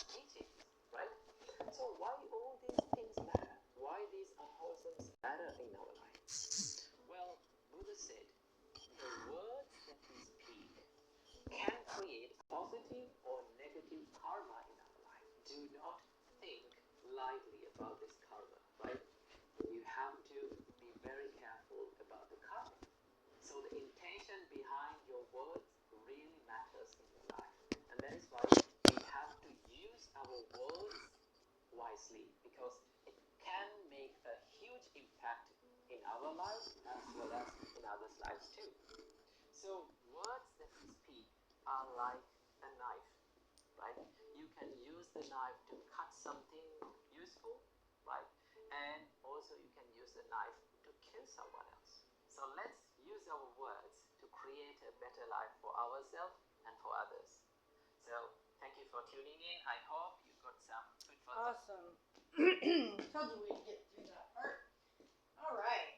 teachings, right? So why all these things matter? Why these unwholesomes matter in our lives? Well, Buddha said, the words that we speak can create positive or negative karma in our life. Do not think lightly about this karma, right? You have to be very careful about the karma. So the intention behind your words really matters in your life. And that is why we have to use our words wisely, because it can make a huge impact in our lives as well as in others' lives too. So words that we speak are like a knife, right? You can use the knife to cut something useful, right? And also you can use the knife to kill someone else. So let's use our words to create a better life for ourselves and for others. So thank you for tuning in. I hope you got some good fun. Awesome. Told you we'd get through that part. All right.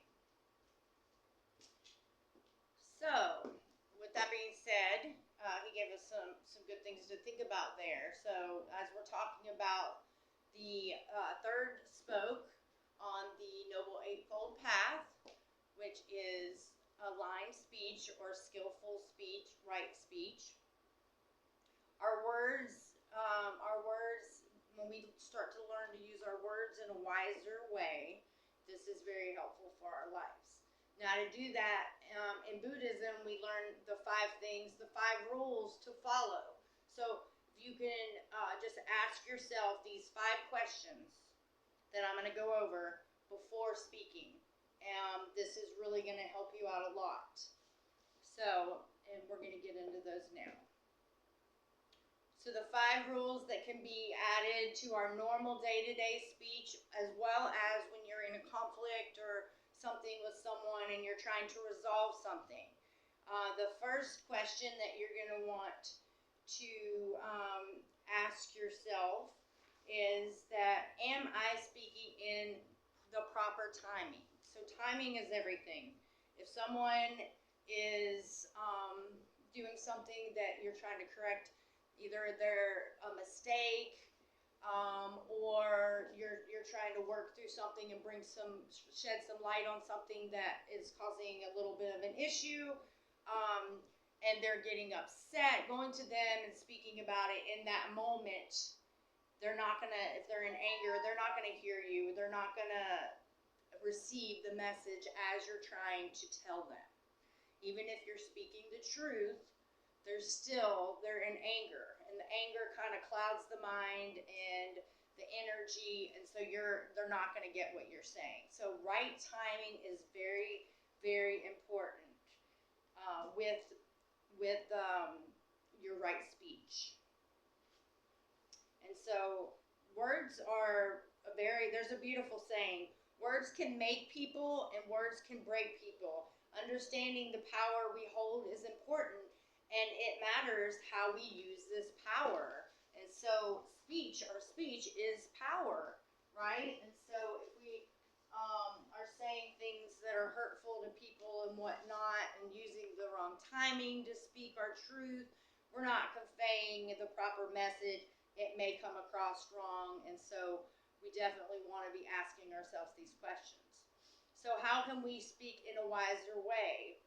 So, with that being said, he gave us some good things to think about there. So, as we're talking about the third spoke on the Noble Eightfold Path, which is aligned speech or skillful speech, right speech. Our words, when we start to learn to use our words in a wiser way, this is very helpful for our lives. Now, to do that, in Buddhism, we learn the 5 things, the 5 rules to follow. So, if you can just ask yourself these 5 questions that I'm going to go over before speaking. This is really going to help you out a lot. So, and we're going to get into those now. So the 5 rules that can be added to our normal day-to-day speech, as well as when you're in a conflict or something with someone and you're trying to resolve something. The first question that you're going to want to ask yourself is that, am I speaking in the proper timing? So timing is everything. If someone is doing something that you're trying to correct, either they're a mistake, or you're trying to work through something and shed some light on something that is causing a little bit of an issue, and they're getting upset, going to them and speaking about it in that moment, they're not gonna, if they're in anger, they're not gonna hear you. They're not gonna receive the message as you're trying to tell them. Even if you're speaking the truth, they're in anger, and the anger kind of clouds the mind and the energy, and so they're not going to get what you're saying. So right timing is very, very important with your right speech. And so words are there's a beautiful saying, words can make people and words can break people. Understanding the power we hold is important, and it matters how we use this power. And so our speech is power, right? And so if we are saying things that are hurtful to people and whatnot, and using the wrong timing to speak our truth, we're not conveying the proper message. It may come across wrong, and so we definitely want to be asking ourselves these questions. So how can we speak in a wiser way?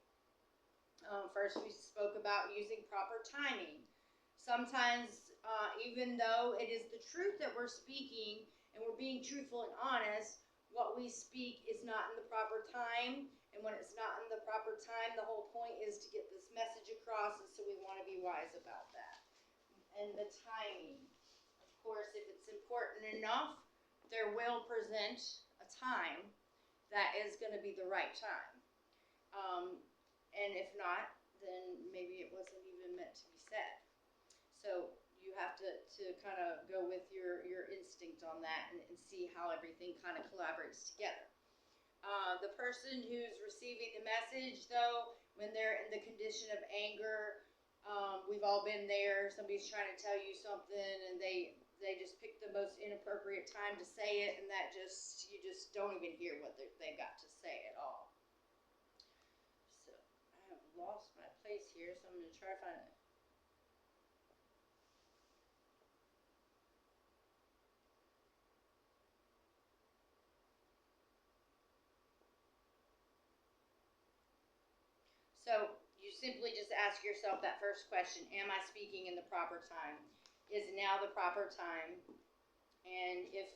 First, we spoke about using proper timing. Sometimes, even though it is the truth that we're speaking and we're being truthful and honest, what we speak is not in the proper time. And when it's not in the proper time, the whole point is to get this message across, and so we want to be wise about that. And the timing. Of course, if it's important enough, there will present a time that is going to be the right time. And if not, then maybe it wasn't even meant to be said. So you have to kind of go with your instinct on that and see how everything kind of collaborates together. The person who's receiving the message, though, when they're in the condition of anger, we've all been there. Somebody's trying to tell you something, and they just pick the most inappropriate time to say it, and you just don't even hear what they've got to say at all. So I have lost my place here, so I'm going to try to find it. So you simply just ask yourself that first question, am I speaking in the proper time? Is now the proper time? And if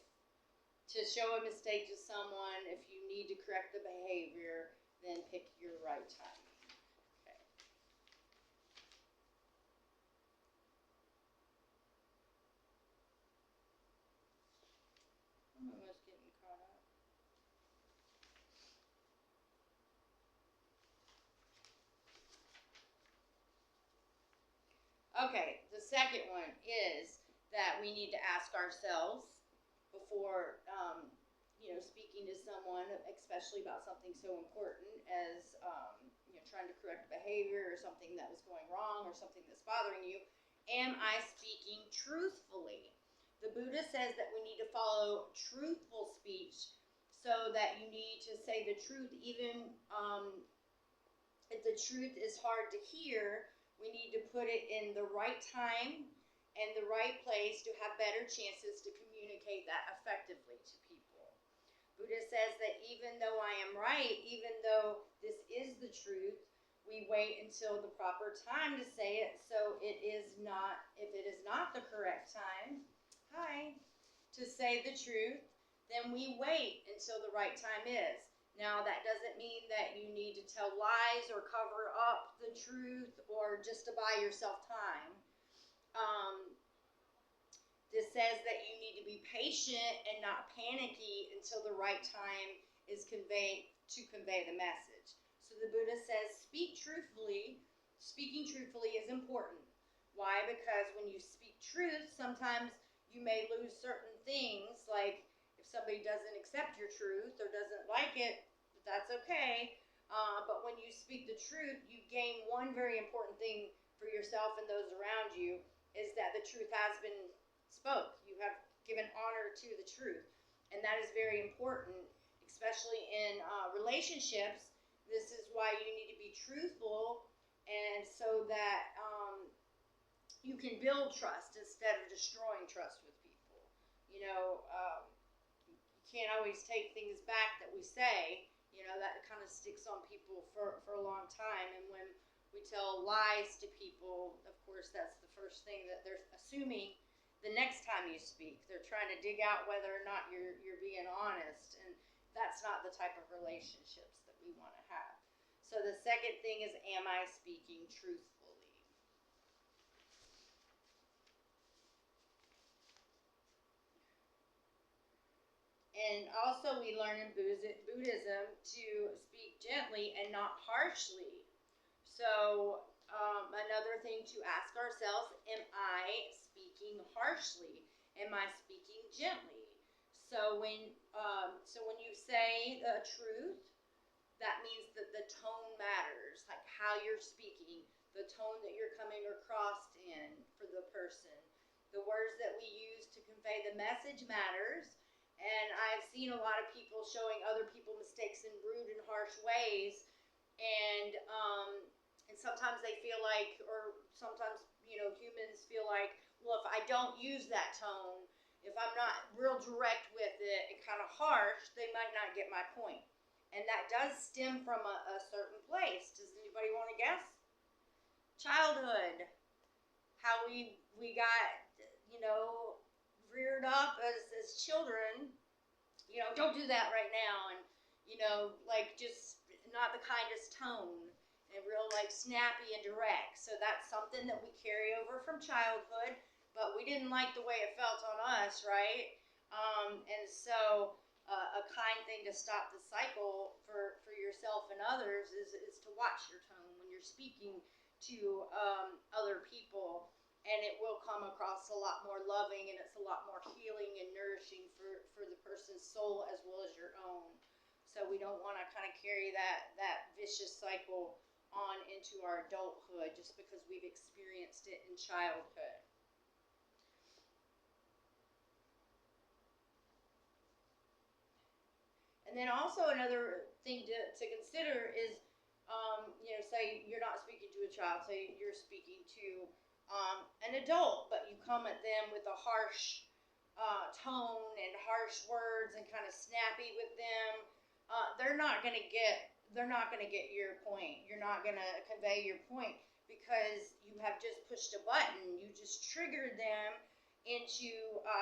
to show a mistake to someone, if you need to correct the behavior, then pick your right time. Okay. I'm almost getting caught up. Okay, the second one is that we need to ask ourselves before, speaking to someone, especially about something so important as, trying to correct behavior or something that was going wrong or something that's bothering you. Am I speaking truthfully? The Buddha says that we need to follow truthful speech, so that you need to say the truth even if the truth is hard to hear. We need to put it in the right time and the right place to have better chances to communicate that effectively to people. Buddha says that even though I am right, even though this is the truth, we wait until the proper time to say it. So if it is not the correct time, to say the truth, then we wait until the right time is. Now, that doesn't mean that you need to tell lies or cover up the truth or just to buy yourself time. This says that you need to be patient and not panicky until the right time is convey the message. So the Buddha says, speaking truthfully is important. Why? Because when you speak truth, sometimes you may lose certain things, like if somebody doesn't accept your truth or doesn't like it, that's okay. But when you speak the truth, you gain one very important thing for yourself and those around you, is that the truth has been spoke. You have given honor to the truth. And that is very important, especially in relationships. This is why you need to be truthful, and so that you can build trust instead of destroying trust with people. You can't always take things back that we say. That kind of sticks on people for a long time. And when we tell lies to people, of course, that's the first thing that they're assuming the next time you speak. They're trying to dig out whether or not you're being honest, and that's not the type of relationships that we want to have. So the second thing is, am I speaking truthfully? And also we learn in Buddhism to speak gently and not harshly. So another thing to ask ourselves, am I speaking harshly? Am I speaking gently? So when you say the truth, that means that the tone matters, like how you're speaking, the tone that you're coming across in for the person. The words that we use to convey the message matters. And I've seen a lot of people showing other people mistakes in rude and harsh ways, and sometimes they feel like, or sometimes humans feel like, well, if I don't use that tone, if I'm not real direct with it and kind of harsh, they might not get my point. And that does stem from a certain place. Does anybody want to guess? Childhood. How we got reared up as children. Don't do that right now, and just not the kindest tone, and real snappy and direct. So that's something that we carry over from childhood, but we didn't like the way it felt on us, right? And so a kind thing to stop the cycle for yourself and others is to watch your tone when you're speaking to other people. And it will come across a lot more loving, and it's a lot more healing and nourishing for the person's soul as well as your own. So we don't want to kind of carry that vicious cycle on into our adulthood just because we've experienced it in childhood. And then also another thing to consider is, say you're not speaking to a child, say you're speaking to an adult, but you come at them with a harsh tone and harsh words and kind of snappy with them. They're not going to get they're not going to get your point. You're not going to convey your point because you have just pushed a button. You just triggered them into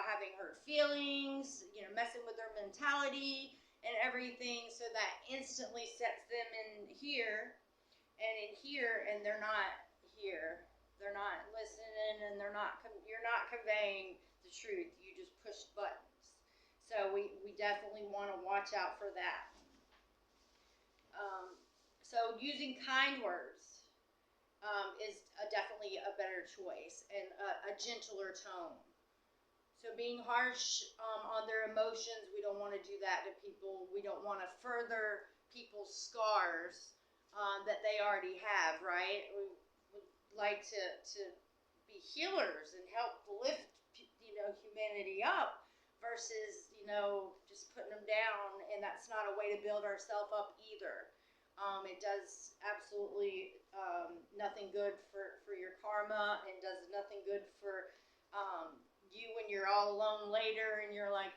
having hurt feelings, messing with their mentality and everything. So that instantly sets them in here and in here, and they're not here. They're not listening, and you're not conveying the truth. You just pushed buttons. So we definitely want to watch out for that. So using kind words is definitely a better choice, and a gentler tone. So being harsh on their emotions, we don't want to do that to people. We don't want to further people's scars that they already have, right? We would like to be healers and help lift humanity up versus just putting them down, and that's not a way to build ourselves up either. It does absolutely nothing good for your karma, and does nothing good for you when you're all alone later and you're like,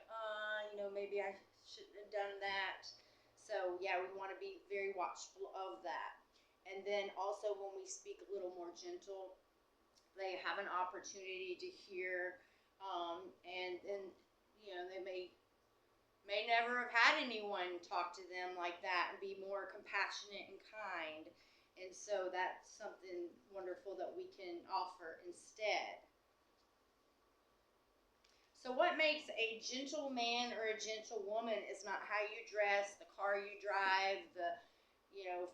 maybe I shouldn't have done that. So yeah, we want to be very watchful of that. And then also when we speak a little more gentle, they have an opportunity to hear, and they may never have had anyone talk to them like that and be more compassionate and kind. And so that's something wonderful that we can offer instead. So what makes a gentle man or a gentle woman is not how you dress, the car you drive, the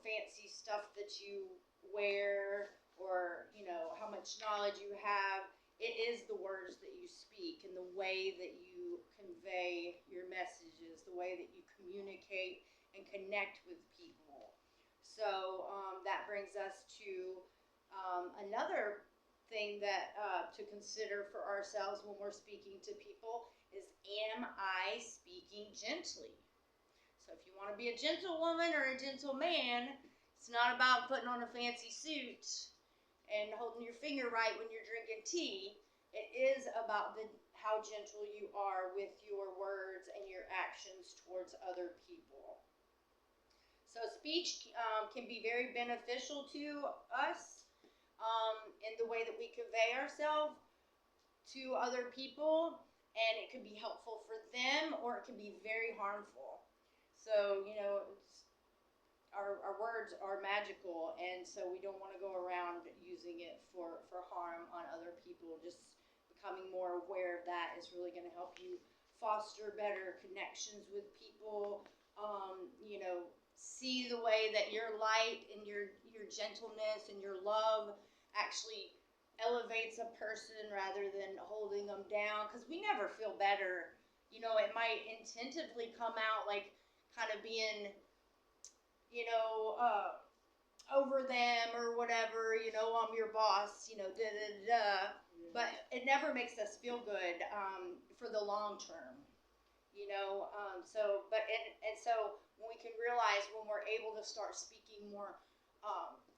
fancy stuff that you wear, or how much knowledge you have. It is the words that you speak and the way that you convey your messages, the way that you communicate and connect with people. So that brings us to another thing that to consider for ourselves when we're speaking to people is, am I speaking gently? So if you want to be a gentle woman or a gentle man, it's not about putting on a fancy suit and holding your finger right when you're drinking tea. It is about how gentle you are with your words and your actions towards other people. So speech can be very beneficial to us in the way that we convey ourselves to other people, and it can be helpful for them, or it can be very harmful. So our words are magical, and so we don't want to go around using it for harm on other people. Just becoming more aware of that is really going to help you foster better connections with people. See the way that your light and your gentleness and your love actually elevates a person rather than holding them down, because we never feel better. It might intentively come out like kind of being over them or whatever, I'm your boss, but it never makes us feel good for the long term, so when we can realize, when we're able to start speaking more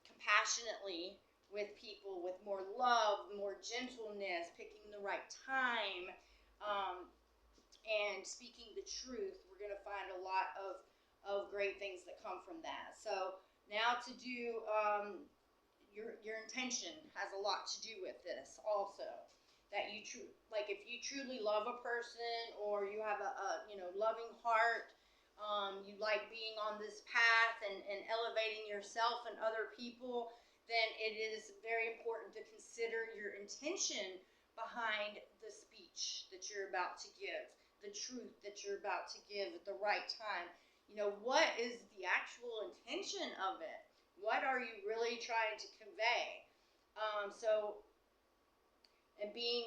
compassionately with people, with more love, more gentleness, picking the right time, and speaking the truth, we're going to find a lot of great things that come from that. So now to do your intention has a lot to do with this also. That if you truly love a person, or you have a loving heart, you like being on this path and elevating yourself and other people, then it is very important to consider your intention behind the speech that you're about to give, the truth that you're about to give at the right time. What is the actual intention of it? What are you really trying to convey? And being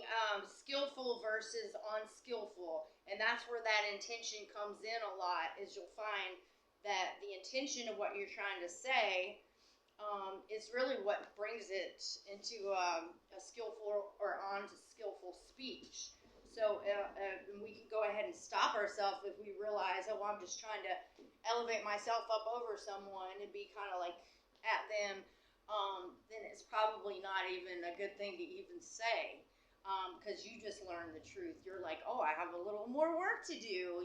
skillful versus unskillful. And that's where that intention comes in a lot, is you'll find that the intention of what you're trying to say is really what brings it into a skillful or onto skillful speech. So we can go ahead and stop ourselves if we realize, I'm just trying to elevate myself up over someone and be kind of like at them. Then it's probably not even a good thing to even say, because you just learned the truth. You're like, I have a little more work to do,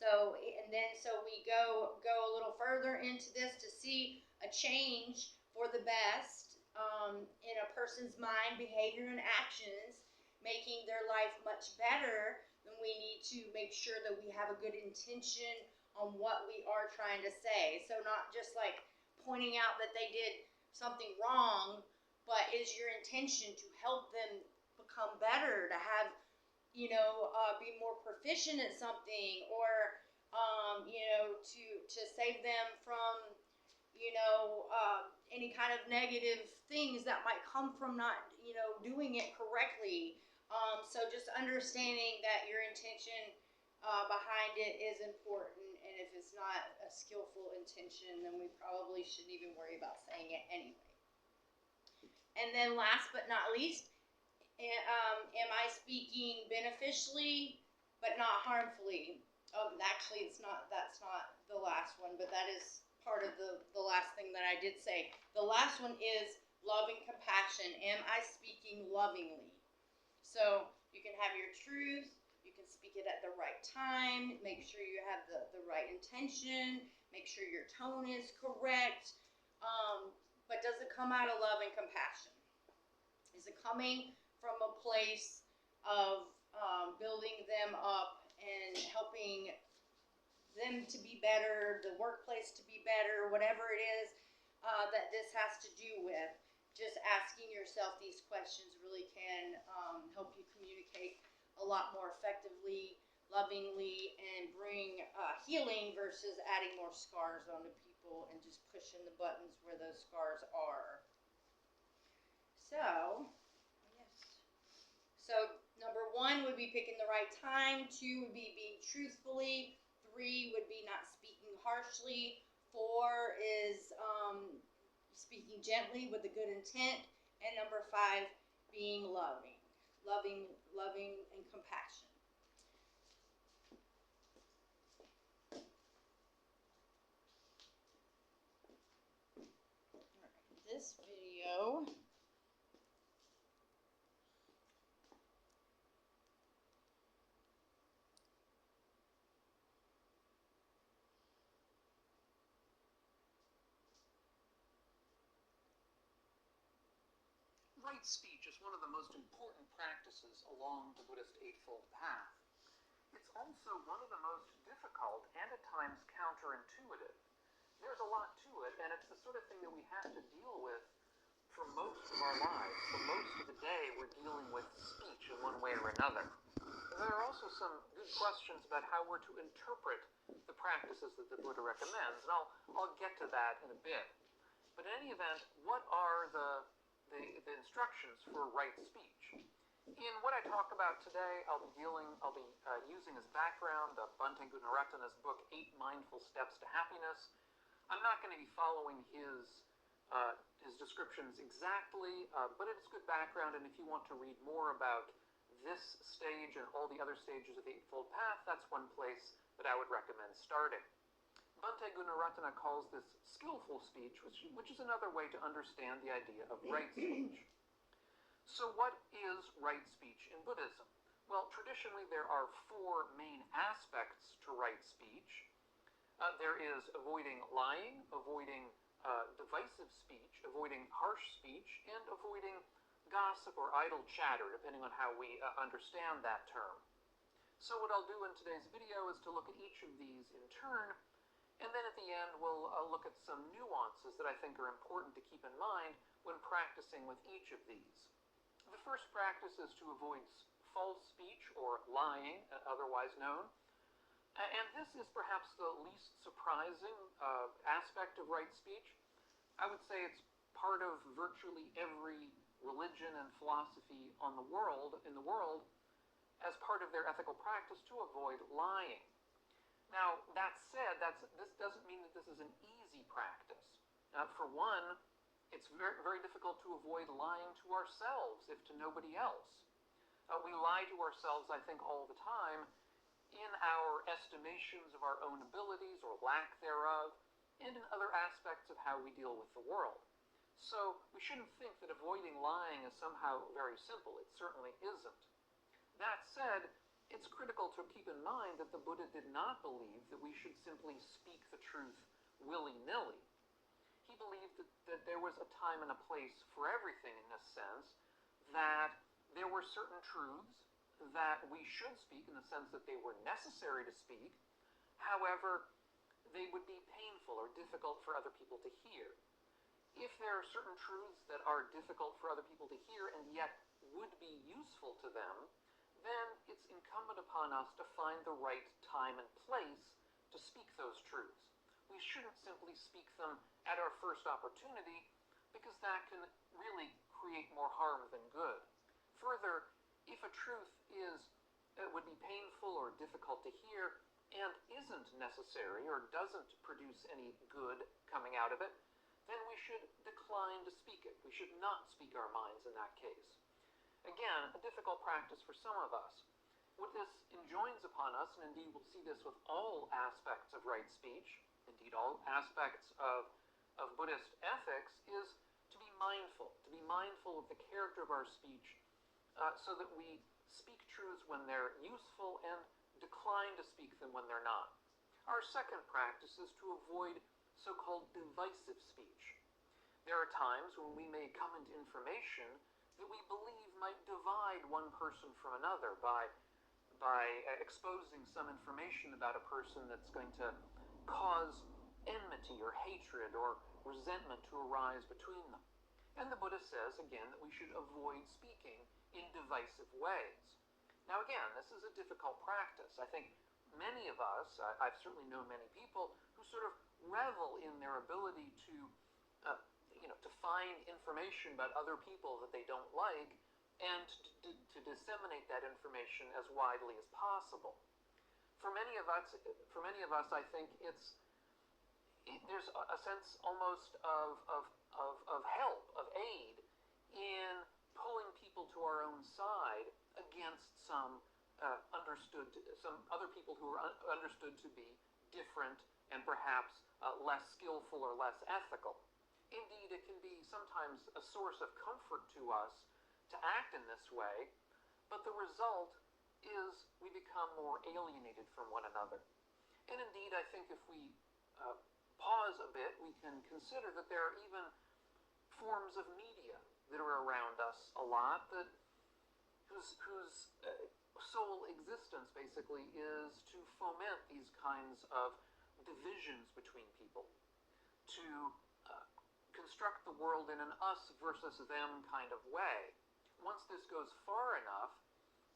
So, so we go a little further into this to see a change for the best in a person's mind, behavior, and actions, making their life much better. Then we need to make sure that we have a good intention on what we are trying to say. So not just like pointing out that they did something wrong, but is your intention to help them become better, to have, be more proficient at something, or, to save them from, any kind of negative things that might come from not, doing it correctly. So just understanding that your intention behind it is important, and if it's not a skillful intention, then we probably shouldn't even worry about saying it anyway. And then last but not least, am I speaking beneficially but not harmfully? Actually, that's not the last one, but that is part of the last thing that I did say. The last one is love and compassion. Am I speaking lovingly? So you can have your truth, you can speak it at the right time, make sure you have the right intention, make sure your tone is correct, but does it come out of love and compassion? Is it coming from a place of building them up and helping them to be better, the workplace to be better, whatever it is that this has to do with? Just asking yourself these questions really can help you communicate a lot more effectively, lovingly, and bring healing versus adding more scars onto people and just pushing the buttons where those scars are. So, yes. So, number 1 would be picking the right time. 2 would be being truthfully. 3 would be not speaking harshly. 4 is speaking gently with a good intent. And number 5, being loving and compassion. This video Right speech is one of the most important practices along the Buddhist Eightfold Path. It's also one of the most difficult and at times counterintuitive. There's a lot to it, and it's the sort of thing that we have to deal with for most of our lives. For most of the day, we're dealing with speech in one way or another. There are also some good questions about how we're to interpret the practices that the Buddha recommends, and I'll get to that in a bit. But in any event, what are the instructions for right speech? In what I talk about today, I'll be using as background Bhante Gunaratana's book, 8 Mindful Steps to Happiness. I'm not going to be following his descriptions exactly, but it's good background, and if you want to read more about this stage and all the other stages of the Eightfold Path, that's one place that I would recommend starting. Bhante Gunaratana calls this skillful speech, which is another way to understand the idea of right speech. So what is right speech in Buddhism? Well, traditionally there are 4 main aspects to right speech. There is avoiding lying, avoiding divisive speech, avoiding harsh speech, and avoiding gossip or idle chatter, depending on how we understand that term. So what I'll do in today's video is to look at each of these in turn, and then at the end we'll look at some nuances that I think are important to keep in mind when practicing with each of these. The first practice is to avoid false speech, or lying, otherwise known. And this is perhaps the least surprising aspect of right speech. I would say it's part of virtually every religion and philosophy in the world as part of their ethical practice to avoid lying. Now, that said, this doesn't mean that this is an easy practice. For one, it's very, very difficult to avoid lying to ourselves, if to nobody else. We lie to ourselves, I think, all the time in our estimations of our own abilities or lack thereof, and in other aspects of how we deal with the world. So we shouldn't think that avoiding lying is somehow very simple. It certainly isn't. That said, It's critical to keep in mind that the Buddha did not believe that we should simply speak the truth willy-nilly. He believed that there was a time and a place for everything in this sense, that there were certain truths that we should speak in the sense that they were necessary to speak. However, they would be painful or difficult for other people to hear. If there are certain truths that are difficult for other people to hear and yet would be useful to them, then it's incumbent upon us to find the right time and place to speak those truths. We shouldn't simply speak them at our first opportunity, because that can really create more harm than good. Further, if a truth would be painful or difficult to hear and isn't necessary or doesn't produce any good coming out of it, then we should decline to speak it. We should not speak our minds in that case. Again, a difficult practice for some of us. What this enjoins upon us, and indeed we'll see this with all aspects of right speech, indeed all aspects of Buddhist ethics, is to be mindful of the character of our speech, so that we speak truths when they're useful and decline to speak them when they're not. Our second practice is to avoid so-called divisive speech. There are times when we may come into information that we believe might divide one person from another by exposing some information about a person that's going to cause enmity or hatred or resentment to arise between them. And the Buddha says, again, that we should avoid speaking in divisive ways. Now again, this is a difficult practice. I think many of us, I've certainly known many people who sort of revel in their ability to find information about other people that they don't like and to disseminate that information as widely as possible. For many of us, I think there's a sense almost of help, of aid in pulling people to our own side against some other people who are understood to be different and perhaps less skillful or less ethical. Indeed, it can be sometimes a source of comfort to us to act in this way, but the result is we become more alienated from one another. And indeed, I think if we pause a bit, we can consider that there are even forms of media that are around us a lot whose sole existence basically is to foment these kinds of divisions between people, to construct the world in an us versus them kind of way. Once this goes far enough,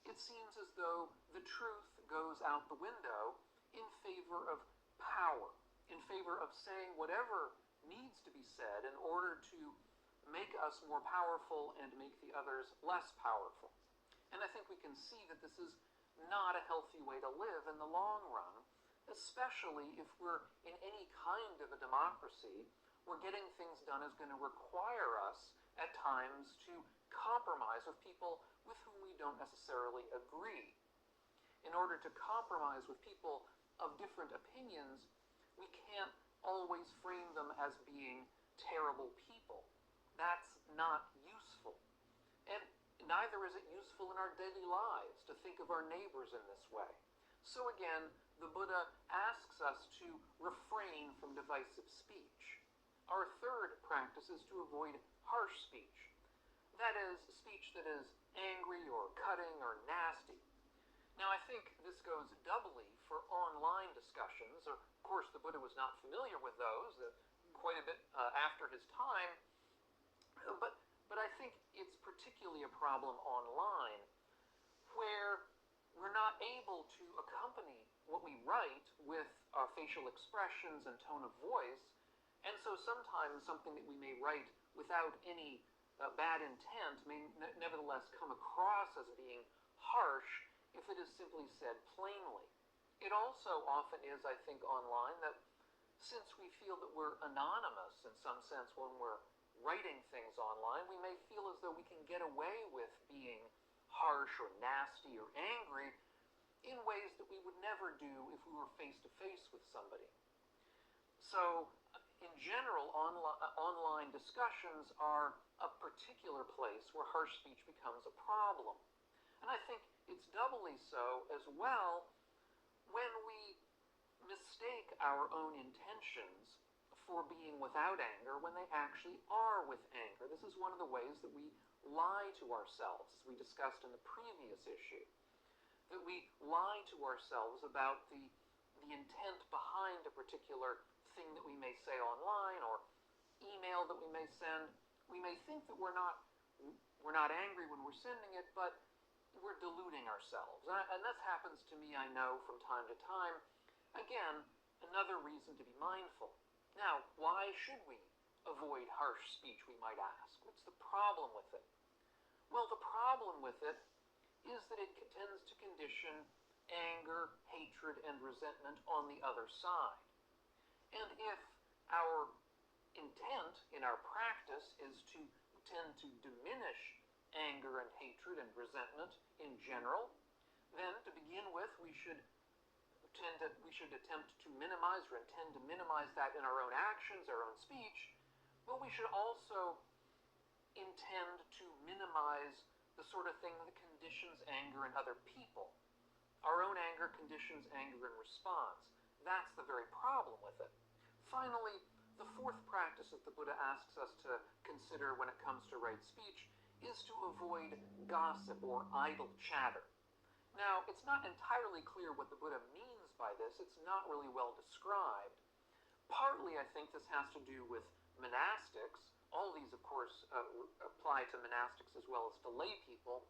it seems as though the truth goes out the window in favor of power, in favor of saying whatever needs to be said in order to make us more powerful and make the others less powerful. And I think we can see that this is not a healthy way to live in the long run, especially if we're in any kind of a democracy where getting things done is going to require us at times to compromise with people with whom we don't necessarily agree. In order to compromise with people of different opinions, we can't always frame them as being terrible people. That's not useful. And neither is it useful in our daily lives to think of our neighbors in this way. So again, the Buddha asks us to refrain from divisive speech. Our third practice is to avoid harsh speech. That is, speech that is angry or cutting or nasty. Now, I think this goes doubly for online discussions. Of course, the Buddha was not familiar with those quite a bit after his time, but I think it's particularly a problem online where we're not able to accompany what we write with our facial expressions and tone of voice, and so sometimes something that we may write without any bad intent may nevertheless come across as being harsh if it is simply said plainly. It also often is, I think, online that since we feel that we're anonymous in some sense when we're writing things online, we may feel as though we can get away with being harsh or nasty or angry in ways that we would never do if we were face-to-face with somebody. So, in general, online discussions are a particular place where harsh speech becomes a problem. And I think it's doubly so as well when we mistake our own intentions for being without anger when they actually are with anger. This is one of the ways that we lie to ourselves, as we discussed in the previous issue. That we lie to ourselves about the intent behind a particular thing that we may say online or email that we may send. We may think that we're not angry when we're sending it, but we're deluding ourselves. And this happens to me, I know, from time to time. Again, another reason to be mindful. Now, why should we avoid harsh speech, we might ask? What's the problem with it? Well, the problem with it is that it tends to condition anger, hatred, and resentment on the other side. And if our intent in our practice is to tend to diminish anger and hatred and resentment in general, then to begin with, we should attempt to minimize or intend to minimize that in our own actions, our own speech, but we should also intend to minimize the sort of thing that conditions anger in other people. Our own anger conditions anger in response. That's the very problem with it. Finally, the fourth practice that the Buddha asks us to consider when it comes to right speech is to avoid gossip or idle chatter. Now, it's not entirely clear what the Buddha means by this. It's not really well described. Partly, I think this has to do with monastics. All these, of course, apply to monastics as well as to lay people.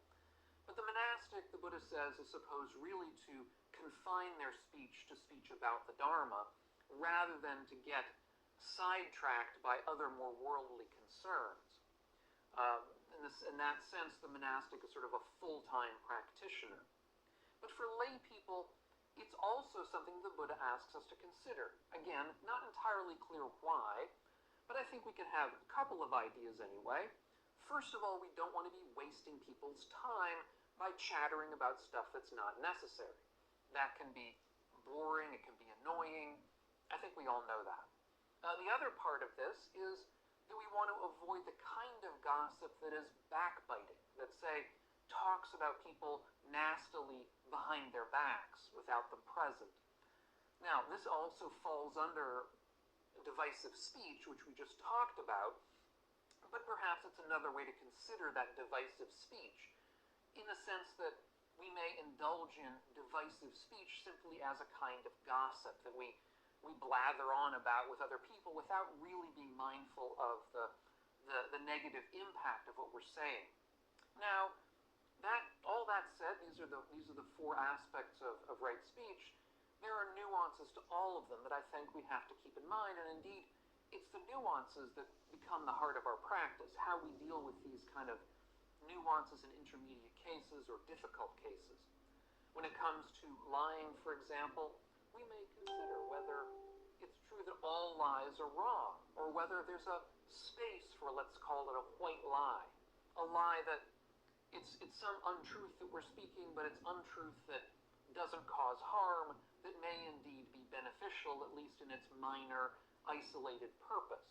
But the monastic, the Buddha says, is supposed really to confine their speech to speech about the Dharma, rather than to get sidetracked by other more worldly concerns. In that sense, the monastic is sort of a full-time practitioner. But for lay people, it's also something the Buddha asks us to consider. Again, not entirely clear why, but I think we can have a couple of ideas anyway. First of all, we don't want to be wasting people's time by chattering about stuff that's not necessary. That can be boring, it can be annoying. I think we all know that. The other part of this is that we want to avoid the kind of gossip that is backbiting, that, say, talks about people nastily behind their backs without them present. Now, this also falls under divisive speech, which we just talked about, but perhaps it's another way to consider that divisive speech, in the sense that we may indulge in divisive speech simply as a kind of gossip that we blather on about with other people without really being mindful of the negative impact of what we're saying. Now, all that said, these are the four aspects of right speech. There are nuances to all of them that I think we have to keep in mind, and indeed, it's the nuances that become the heart of our practice, how we deal with these kind of nuances in intermediate cases or difficult cases. When it comes to lying, for example, we may consider whether it's true that all lies are wrong, or whether there's a space for, let's call it, a white lie. A lie that it's some untruth that we're speaking, but it's untruth that doesn't cause harm, that may indeed be beneficial, at least in its minor, isolated purpose.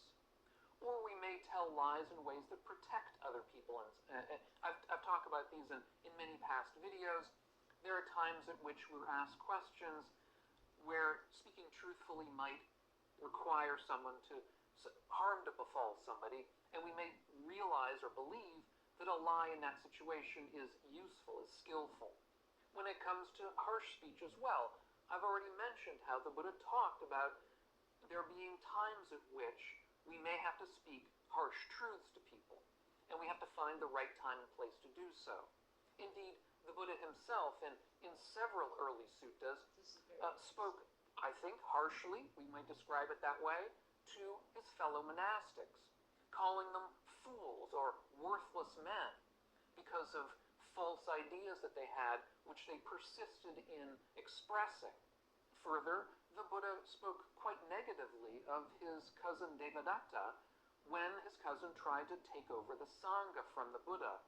Or we may tell lies in ways that protect other people. And I've talked about these in many past videos. There are times at which we're asked questions where speaking truthfully might require someone harm to befall somebody, and we may realize or believe that a lie in that situation is useful, is skillful. When it comes to harsh speech as well, I've already mentioned how the Buddha talked about there being times at which we may have to speak harsh truths to people, and we have to find the right time and place to do so. Indeed, the Buddha himself, in several early suttas, spoke, I think, harshly, we might describe it that way, to his fellow monastics, calling them fools or worthless men because of false ideas that they had, which they persisted in expressing. Further, the Buddha spoke quite negatively of his cousin Devadatta when his cousin tried to take over the Sangha from the Buddha,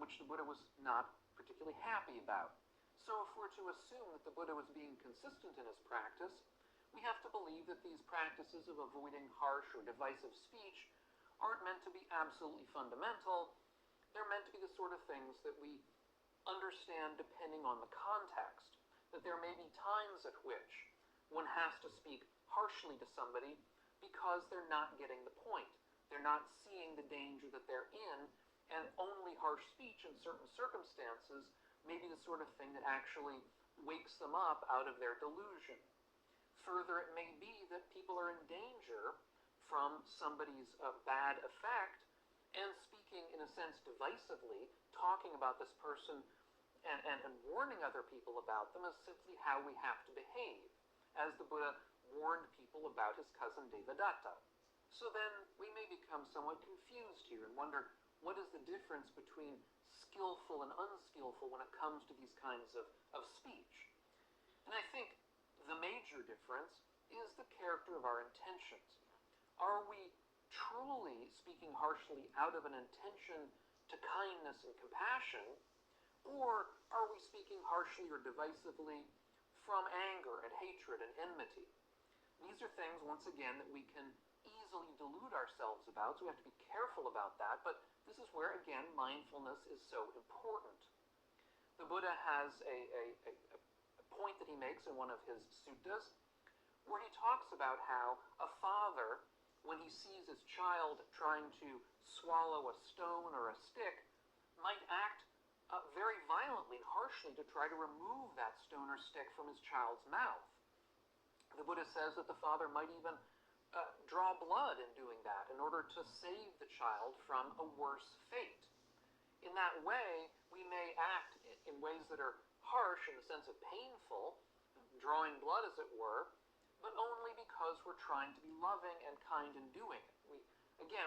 which the Buddha was not particularly happy about. So if we're to assume that the Buddha was being consistent in his practice, we have to believe that these practices of avoiding harsh or divisive speech aren't meant to be absolutely fundamental. They're meant to be the sort of things that we understand, depending on the context, that there may be times at which one has to speak harshly to somebody because they're not getting the point. They're not seeing the danger that they're in, and only harsh speech in certain circumstances may be the sort of thing that actually wakes them up out of their delusion. Further, it may be that people are in danger from somebody's bad effect, and speaking in a sense divisively, talking about this person and warning other people about them is simply how we have to behave, as the Buddha warned people about his cousin Devadatta. So then we may become somewhat confused here and wonder, what is the difference between skillful and unskillful when it comes to these kinds of speech? And I think the major difference is the character of our intentions. Are we truly speaking harshly out of an intention to kindness and compassion, or are we speaking harshly or divisively from anger and hatred and enmity? These are things, once again, that we can easily delude ourselves about, so we have to be careful about that, but this is where, again, mindfulness is so important. The Buddha has a point that he makes in one of his suttas, where he talks about how a father, when he sees his child trying to swallow a stone or a stick, might act very violently and harshly to try to remove that stone or stick from his child's mouth. The Buddha says that the father might even draw blood in doing that in order to save the child from a worse fate. In that way, we may act in ways that are harsh in the sense of painful, drawing blood as it were, but only because we're trying to be loving and kind in doing it.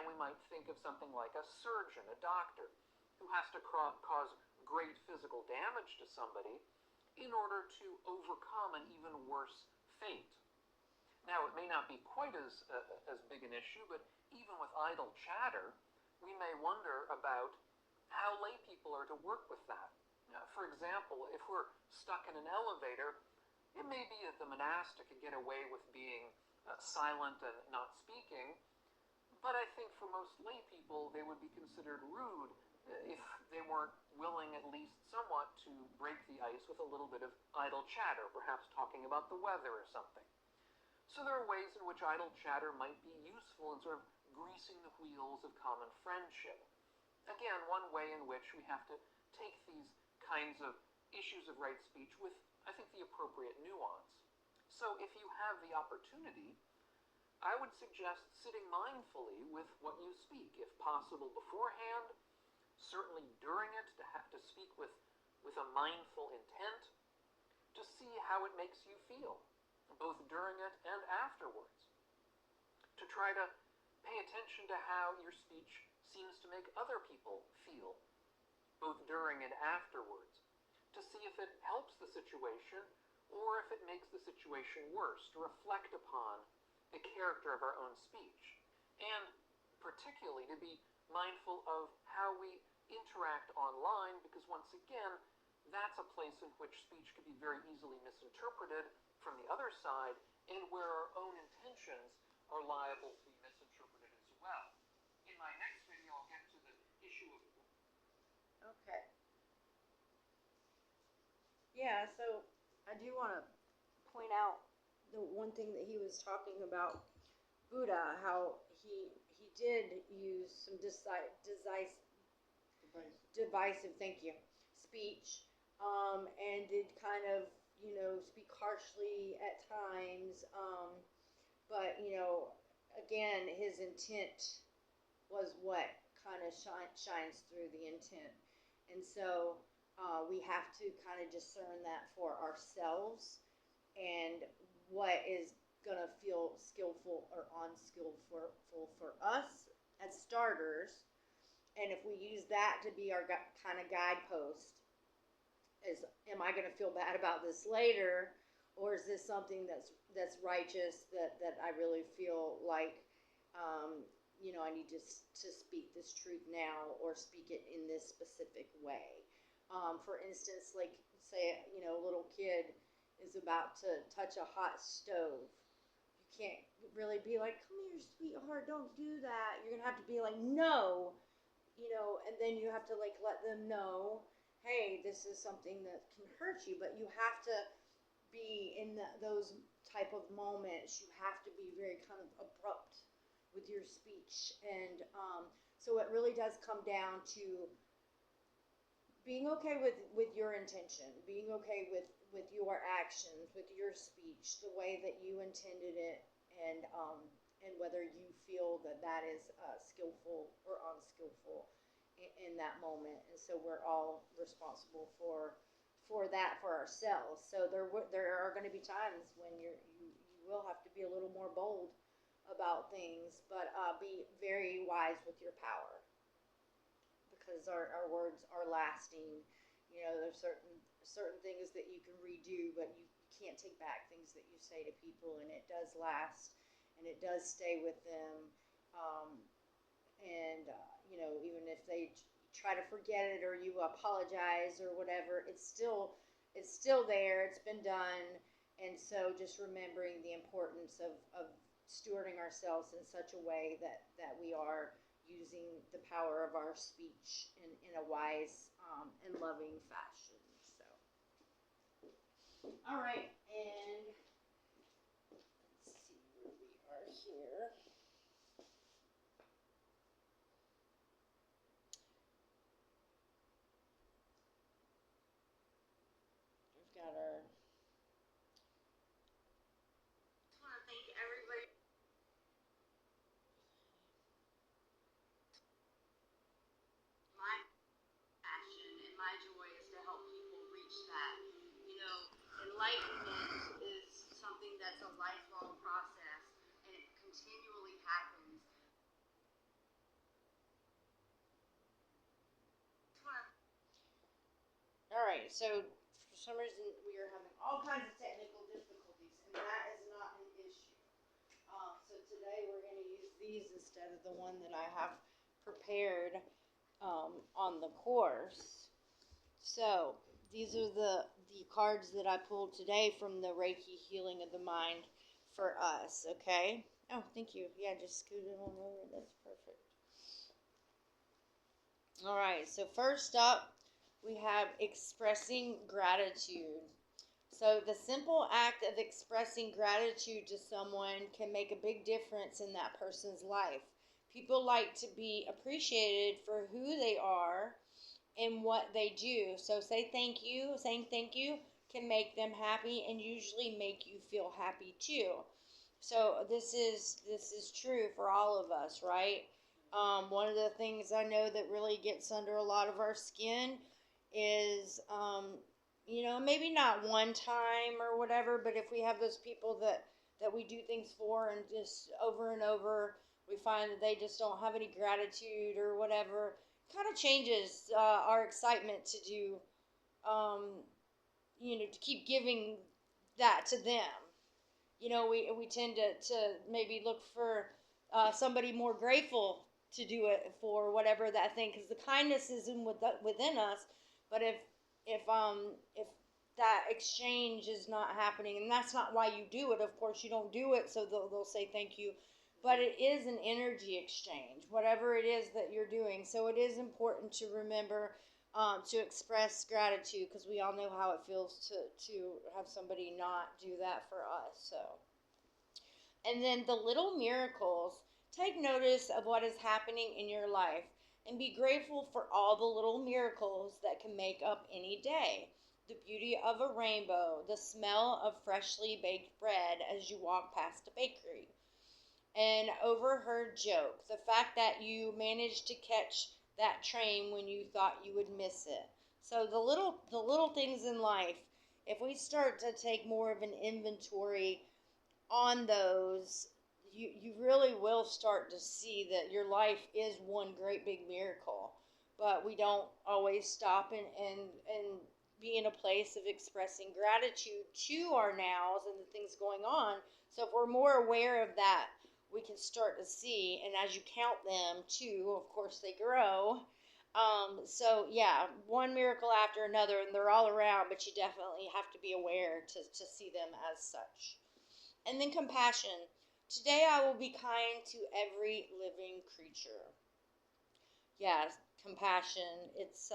We might think of something like a surgeon, a doctor, who has to cause great physical damage to somebody in order to overcome an even worse fate. Now, it may not be quite as big an issue, but even with idle chatter, we may wonder about how lay people are to work with that. For example, if we're stuck in an elevator, it may be that the monastic could get away with being silent and not speaking, but I think for most lay people, they would be considered rude if they weren't willing, at least somewhat, to break the ice with a little bit of idle chatter, perhaps talking about the weather or something. So there are ways in which idle chatter might be useful in sort of greasing the wheels of common friendship. Again, one way in which we have to take these kinds of issues of right speech with, I think, the appropriate nuance. So if you have the opportunity, I would suggest sitting mindfully with what you speak, if possible beforehand, certainly during it, to speak with a mindful intent, to see how it makes you feel, both during it and afterwards. To try to pay attention to how your speech seems to make other people feel, both during and afterwards, to see if it helps the situation or if it makes the situation worse, to reflect upon the character of our own speech, and particularly to be mindful of how we interact online, because once again, that's a place in which speech can be very easily misinterpreted from the other side, and where our own intentions are liable to be misinterpreted as well. In my next video, I'll get to the issue of... Okay. Yeah, so I do want to point out the one thing that he was talking about Buddha, how he did use some divisive, thank you, speech, and did kind of, speak harshly at times, but, again, his intent was what kind of shines through the intent. And so we have to kind of discern that for ourselves and what is going to feel skillful or unskillful for us as starters. And if we use that to be our kind of guidepost, am I going to feel bad about this later, or is this something that's righteous, that I really feel like I need to speak this truth now, or speak it in this specific way. For instance, like say a little kid is about to touch a hot stove. You can't really be like, come here, sweetheart, don't do that. You're gonna have to be like, no, and then you have to like let them know, hey, this is something that can hurt you, but you have to be in those type of moments. You have to be very kind of abrupt with your speech, and so it really does come down to being okay with your intention, being okay with your actions, with your speech, the way that you intended it, and whether you feel that that is skillful or unskillful in that moment. And so we're all responsible for that for ourselves. So there are going to be times when you will have to be a little more bold about things, but be very wise with your power, because our words are lasting. You know, there's certain things that you can redo, but you can't take back things that you say to people, and it does last, and it does stay with them. Um, and you know, even if they try to forget it or you apologize or whatever, it's still there. It's been done, and so just remembering the importance of stewarding ourselves in such a way that we are using the power of our speech in a wise and loving fashion. So, all right, and let's see where we are here. We've got our. I want to thank everybody. My passion and my joy is to help people reach that. You know, enlightenment is something that's a lifelong process, and it continually happens. All right, so for some reason we are having all kinds of technical difficulties, and that is not an issue. So today we're going to use these instead of the one that I have prepared on the course. So these are the cards that I pulled today from the Reiki Healing of the Mind for us. Okay. Oh, thank you. Yeah, just scoot it on over. That's perfect. All right. So first up, we have expressing gratitude. So the simple act of expressing gratitude to someone can make a big difference in that person's life. People like to be appreciated for who they are and what they do. So saying thank you can make them happy and usually make you feel happy too. So this is true for all of us, right? One of the things I know that really gets under a lot of our skin is, maybe not one time or whatever, but if we have those people that we do things for and just over and over, we find that they just don't have any gratitude or whatever, kind of changes our excitement to do, to keep giving that to them. We tend to maybe look for somebody more grateful to do it for whatever that thing, because the kindness is within us. But if that exchange is not happening, and that's not why you do it. Of course, you don't do it so they'll say thank you, but it is an energy exchange, whatever it is that you're doing. So it is important to remember to express gratitude, because we all know how it feels to have somebody not do that for us. So, and then the little miracles. Take notice of what is happening in your life and be grateful for all the little miracles that can make up any day. The beauty of a rainbow, the smell of freshly baked bread as you walk past a bakery, an overheard joke, the fact that you managed to catch that train when you thought you would miss it. So the little things in life, if we start to take more of an inventory on those, you really will start to see that your life is one great big miracle. But we don't always stop and be in a place of expressing gratitude to our nows and the things going on. So if we're more aware of that, we can start to see, and as you count them too, of course they grow. So yeah, one miracle after another, and they're all around, but you definitely have to be aware to see them as such. And then compassion. Today I will be kind to every living creature. Yes, compassion. It's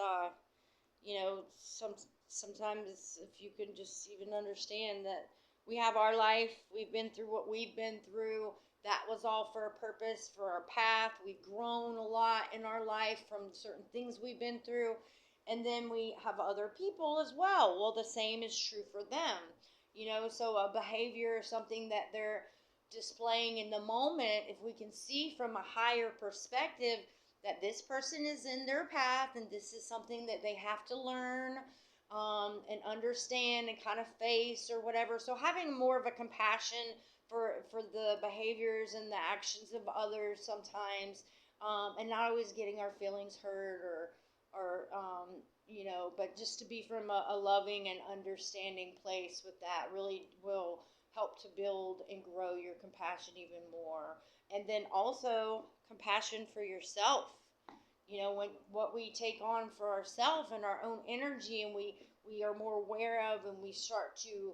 sometimes if you can just even understand that we have our life, we've been through what we've been through. That was all for a purpose, for our path. We've grown a lot in our life from certain things we've been through. And then we have other people as well. Well, the same is true for them. So a behavior or something that they're displaying in the moment, if we can see from a higher perspective that this person is in their path and this is something that they have to learn and understand and kind of face or whatever. So having more of a compassion for the behaviors and the actions of others sometimes, and not always getting our feelings hurt or but just to be from a loving and understanding place with that really will help to build and grow your compassion even more. And then also compassion for yourself. When what we take on for ourselves and our own energy, and we are more aware of, and we start to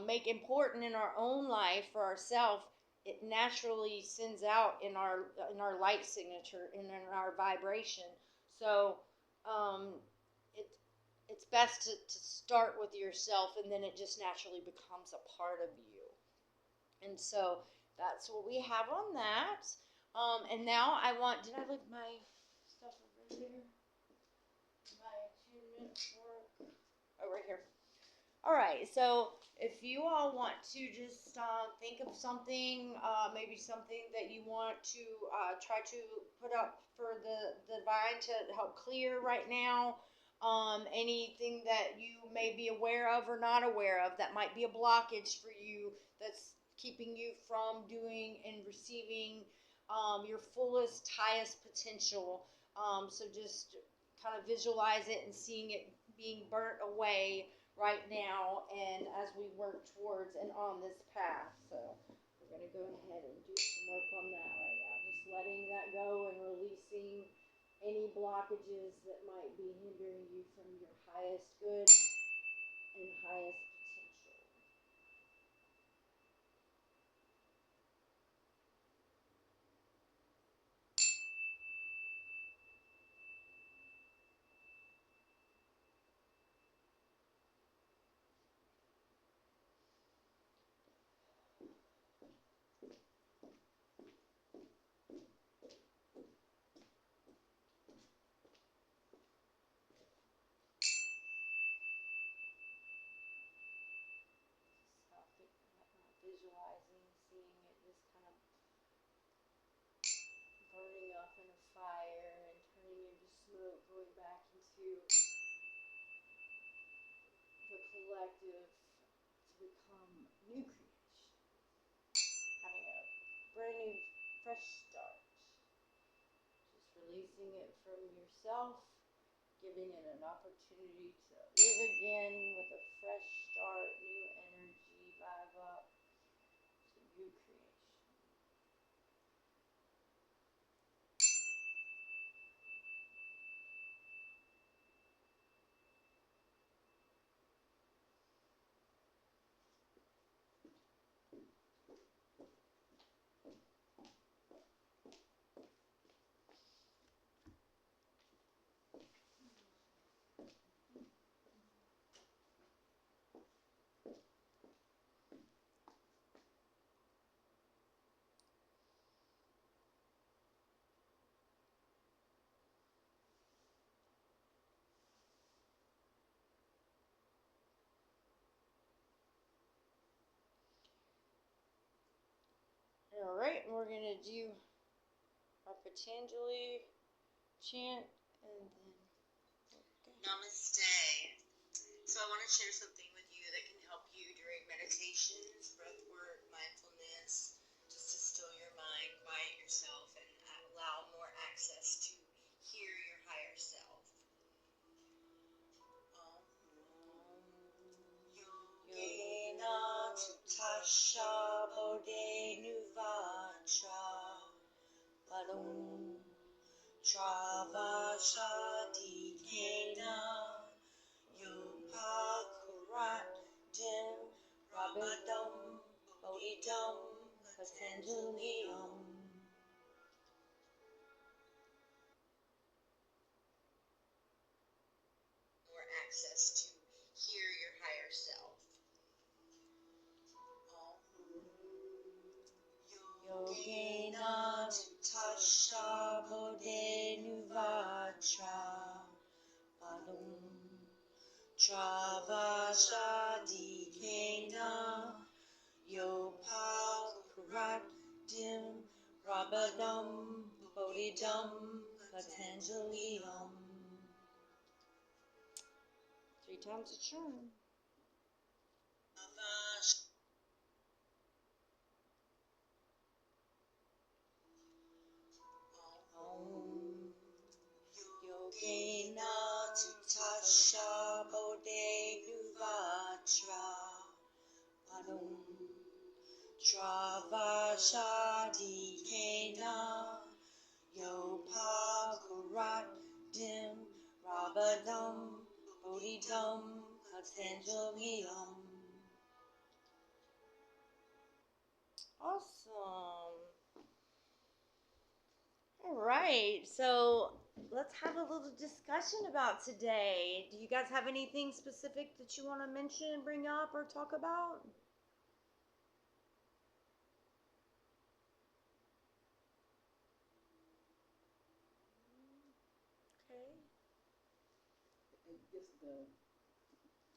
make important in our own life for ourselves, it naturally sends out in our light signature and in our vibration. So it it's best to start with yourself, and then it just naturally becomes a part of you. And so that's what we have on that. And now did I leave my stuff over here? My attunement work? Oh, right here. All right, so if you all want to just think of something, maybe something that you want to try to put up for the divine to help clear right now, anything that you may be aware of or not aware of that might be a blockage for you that's keeping you from doing and receiving your fullest, highest potential. So just kind of visualize it and seeing it being burnt away right now, and as we work towards and on this path. So we're going to go ahead and do some work on that right now. Just letting that go and releasing any blockages that might be hindering you from your highest good and highest potential. Visualizing, seeing it just kind of burning up in a fire and turning into smoke, going back into the collective to become new creation, having a brand new fresh start, just releasing it from yourself, giving it an opportunity to live again with a fresh start, new energy, vibe up to new creation. Alright, and we're going to do our Patanjali chant and then... Namaste. So I want to share something with you that can help you during meditations, breath work, mindfulness, just to still your mind, quiet yourself, and allow more access to hear your higher self. Yogena tutasha bodhe nuvacha valum travashati kena yopakurat dim rabadam bodhidam patanjaliyam. Yogena Tutasha Bode Nuvatra Padum Travasha Dikena Yopal Kuratim Rabadam Bodhidam Patanjaliam. 3 times a churn. Om Yogena Tutasha Bode Nuvatra Padum Travasha Dikena Yopakurat Dim Rabadam Bodhidam Patanjaliam. Awesome. All right. So let's have a little discussion about today. Do you guys have anything specific that you want to mention, bring up, or talk about? Okay. I guess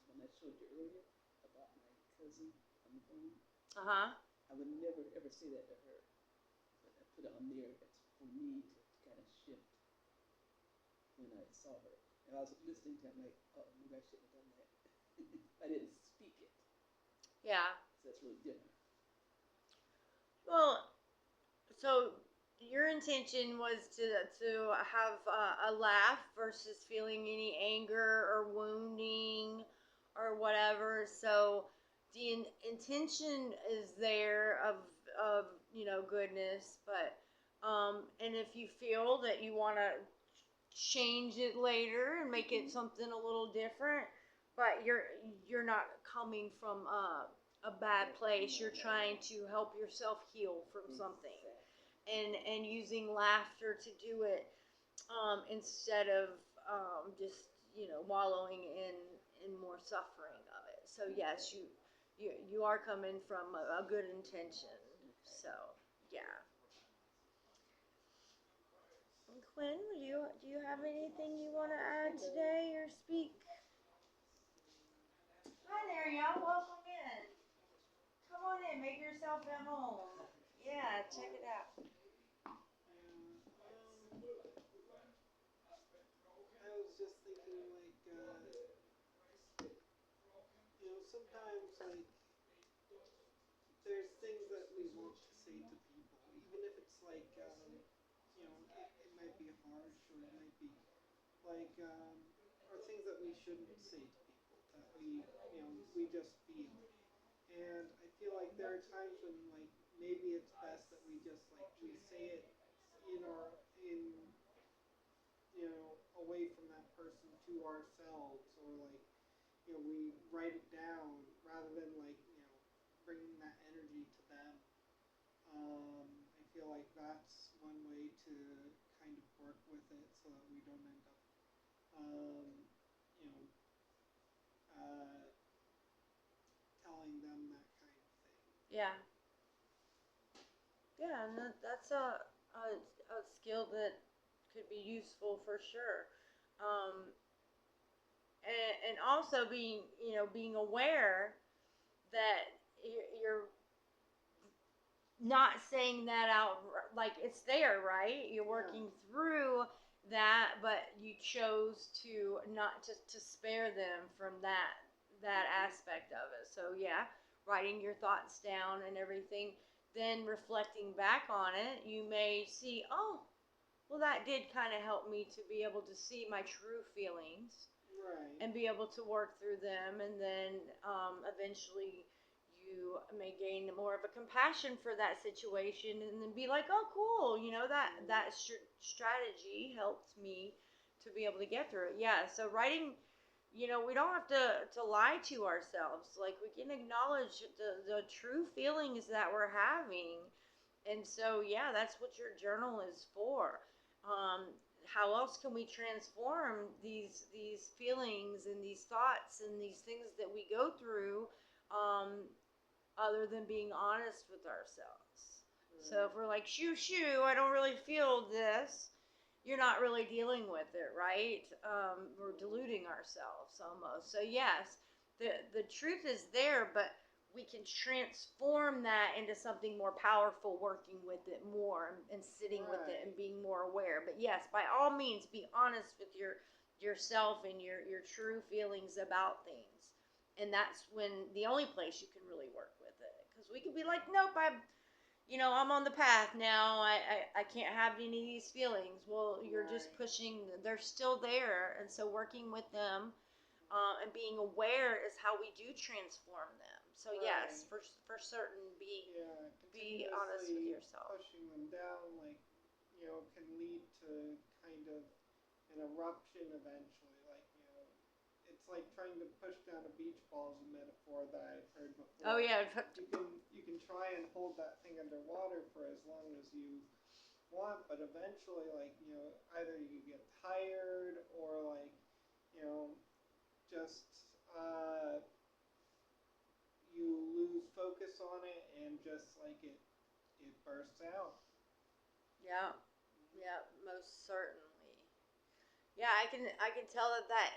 when I showed you earlier about my cousin on the phone, Uh-huh. I would never ever say that to her. But I put it on there as for me to kind of shift when I saw her. And I was listening to it, I'm like, oh, maybe I shouldn't have done that. I didn't speak it. Yeah. So that's really different. Well, so your intention was to have a laugh versus feeling any anger or wounding or whatever. So the intention is there of goodness, but and if you feel that you want to change it later and make it something a little different, but you're not coming from a bad place. You're trying to help yourself heal from something, and using laughter to do it, instead of just wallowing in more suffering of it. So yes, you are coming from a good intention. So yeah. And Quinn, do you have anything you want to add today or speak? Hi there, y'all. Welcome in. Come on in. Make yourself at home. Yeah, check it out. I was just thinking, sometimes, there's things that we want to say to people, even if it's it might be harsh, or it might be or things that we shouldn't say to people that we just feel. And I feel like there are times when, maybe it's best that we just, we say it in our, away from that person to ourselves, or we write it down rather than bringing that energy to them. I feel like that's one way to kind of work with it, so that we don't end up, you know, telling them that kind of thing. Yeah. Yeah, and that's a skill that could be useful for sure. Um, and also being aware that you're not saying that out, like it's there, right? You're working through that, but you chose to not to spare them from that aspect of it. So yeah, writing your thoughts down and everything, then reflecting back on it, you may see, oh, well, that did kind of help me to be able to see my true feelings. Right. And be able to work through them, and then eventually you may gain more of a compassion for that situation, and then be like, oh, cool, that strategy helped me to be able to get through it. Yeah, so writing, we don't have to lie to ourselves. Like, we can acknowledge the true feelings that we're having. And so, yeah, that's what your journal is for. How else can we transform these feelings and these thoughts and these things that we go through, other than being honest with ourselves? So if we're like, shoo, shoo, I don't really feel this, you're not really dealing with it, right? We're deluding ourselves almost. So yes, the truth is there, but we can transform that into something more powerful, working with it more and sitting with it and being more aware. But yes, by all means, be honest with yourself and your true feelings about things. And that's when the only place you can really work with it. Because we could be like, nope, I'm on the path now. I can't have any of these feelings. Well, you're just pushing, they're still there. And so working with them and being aware is how we do transform them. So yes, for certain, be honest with yourself. Pushing them down, can lead to kind of an eruption eventually. It's like trying to push down a beach ball is a metaphor that I've heard before. Oh yeah. You can try and hold that thing underwater for as long as you want, but eventually, either you get tired or just you lose focus on it and just it bursts out. Yeah, most certainly. Yeah, I can tell that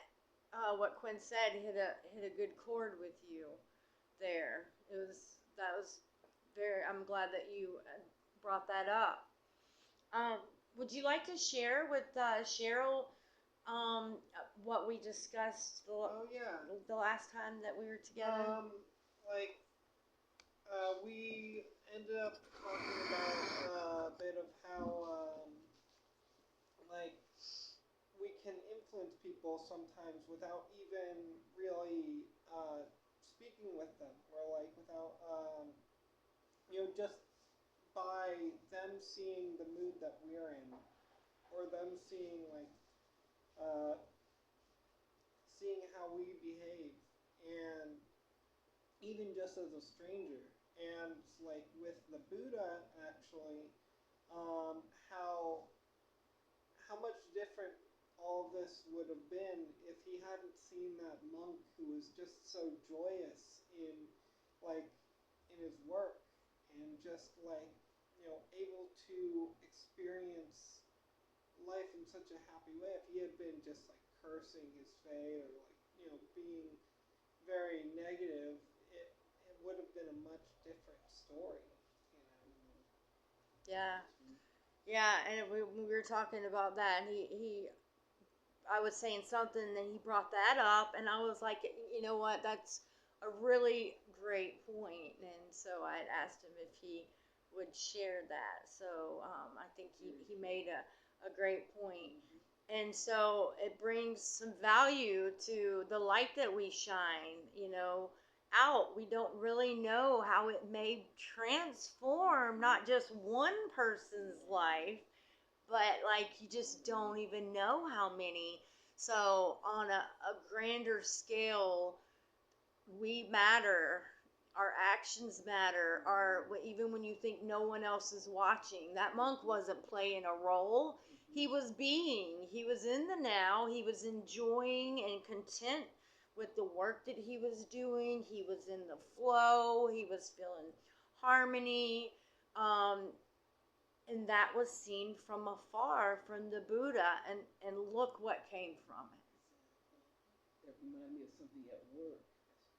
what Quinn said hit a good chord with you there. That was very. I'm glad that you brought that up. Would you like to share with Cheryl what we discussed the last time that we were together? We ended up talking about a bit of how we can influence people sometimes without even really speaking with them, or without just by them seeing the mood that we're in, or them seeing uh, seeing how we behave, and even just as a stranger. And with the Buddha, actually, how much different all this would have been if he hadn't seen that monk who was just so joyous in his work, and just able to experience life in such a happy way. If he had been just cursing his fate, or being very negative, it would have been a much different story. Yeah, and we were talking about that, and I was saying something, and he brought that up, and I was like, you know what, that's a really great point. And so I asked him if he would share that. So I think he made a great point. And so it brings some value to the light that we shine, out. We don't really know how it may transform not just one person's life, but you just don't even know how many. So on a grander scale, we matter. Our actions matter. Even when you think no one else is watching, that monk wasn't playing a role. He was in the now. He was enjoying and content with the work that he was doing. He was in the flow. He was feeling harmony. And that was seen from afar from the Buddha, and look what came from it. That reminded me of something at work.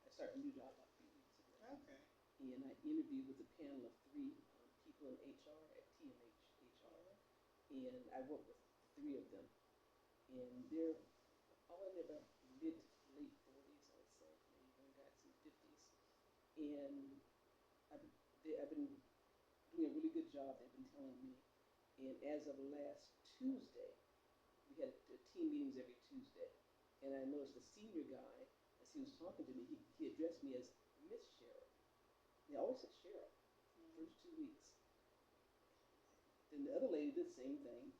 I started a new job about 3 weeks ago. Okay. And I interviewed with a panel of 3 people in HR at TMH HR. And I worked with 3 of them. And they're all in their mid to late 40s, I would say. Maybe one guy's in the 50s. And I've been doing a really good job, they've been telling me. And as of last Tuesday, we had team meetings every Tuesday. And I noticed the senior guy, as he was talking to me, he addressed me as Miss Cheryl. They always said Cheryl, first 2 weeks. Then the other lady did the same thing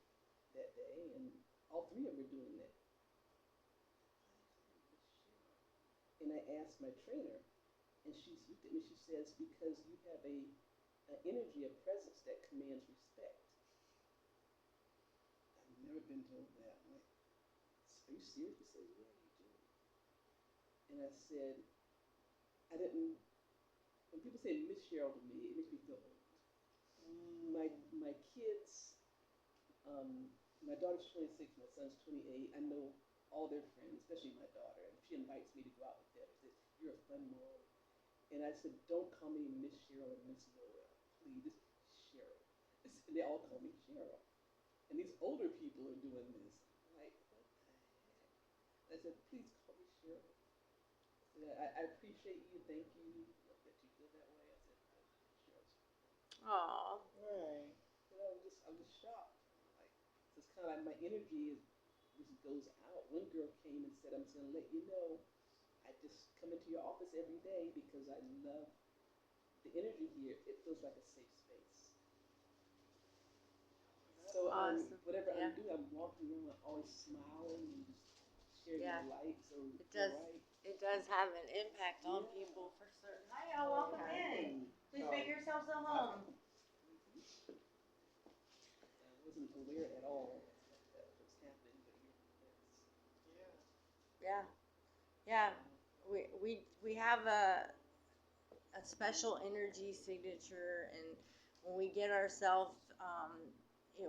that day, and all 3 of them were doing that. And I asked my trainer, and she looked at me, she says, because you have an energy, a presence that commands respect. I've never been told that. I'm like, are you serious? She said, yeah, you do. And I said, when people say Miss Cheryl to me, it makes me feel old. My kids, my daughter's 26, my son's 28. I know all their friends, especially my daughter, and she invites me to go out with them. She says, "You're a fun mom." And I said, "Don't call me Miss Cheryl or Miss Noel, please, just Cheryl." And they all call me Cheryl. And these older people are doing this. I'm like, what the heck? I said, "Please call me Cheryl." I said, I appreciate you. Thank you that you feel that way. I said, Cheryl's. Aw. Right. You know, I'm just shocked. Like, so it's kind of like my energy just goes out. One girl came and said, "I'm just going to let you know, I just come into your office every day because I love the energy here. It feels like a safe space." So Awesome. whatever Yeah. I'm doing, I'm walking around always smiling and just sharing Yeah. my light. So It does. you're right. It does have an impact on people for certain. Hi, y'all. Welcome in. Please make yourselves at home. I wasn't aware at all that was happening, but Yeah. Yeah. We have a special energy signature, and when we get ourselves,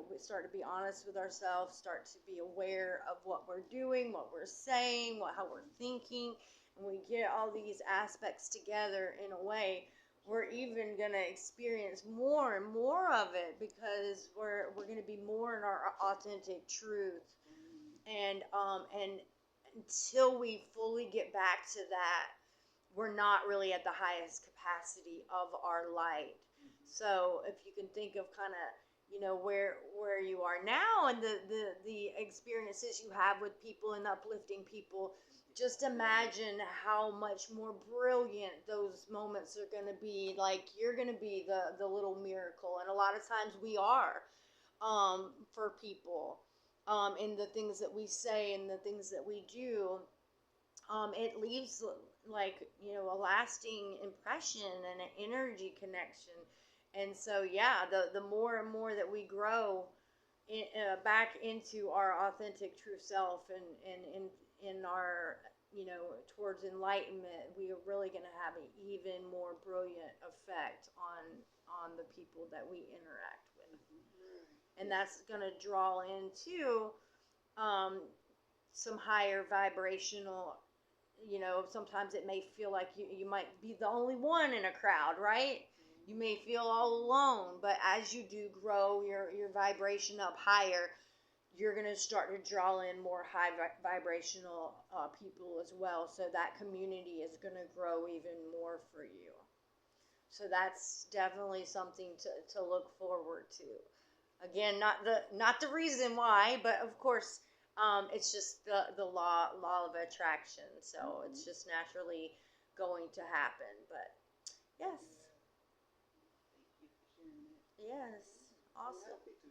we start to be honest with ourselves, start to be aware of what we're doing, what we're saying, how we're thinking, and we get all these aspects together in a way, we're even gonna experience more and more of it because we're gonna be more in our authentic truth, and until we fully get back to that, we're not really at the highest capacity of our light. So if you can think of kind of, where you are now and the experiences you have with people and uplifting people, just imagine how much more brilliant those moments are going to be. Like, you're going to be the little miracle, and a lot of times we are, for people, in the things that we say and the things that we do. It leaves like, a lasting impression and an energy connection. And so, yeah, the more and more that we grow back into our authentic true self and in our, towards enlightenment, we are really going to have an even more brilliant effect on the people that we interact with. And that's going to draw into some higher vibrational, sometimes it may feel like you might be the only one in a crowd, right? You may feel all alone, but as you do grow your vibration up higher, you're going to start to draw in more high vibrational people as well. So that community is going to grow even more for you. So that's definitely something to look forward to. Again, not the reason why, but of course, it's just the law of attraction. So it's just naturally going to happen. But yes. Thank you for sharing that. Yes. Awesome. Happy to.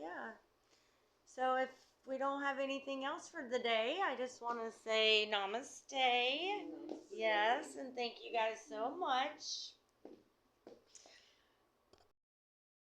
Yeah. So if we don't have anything else for the day, I just want to say namaste. Yes, and thank you guys so much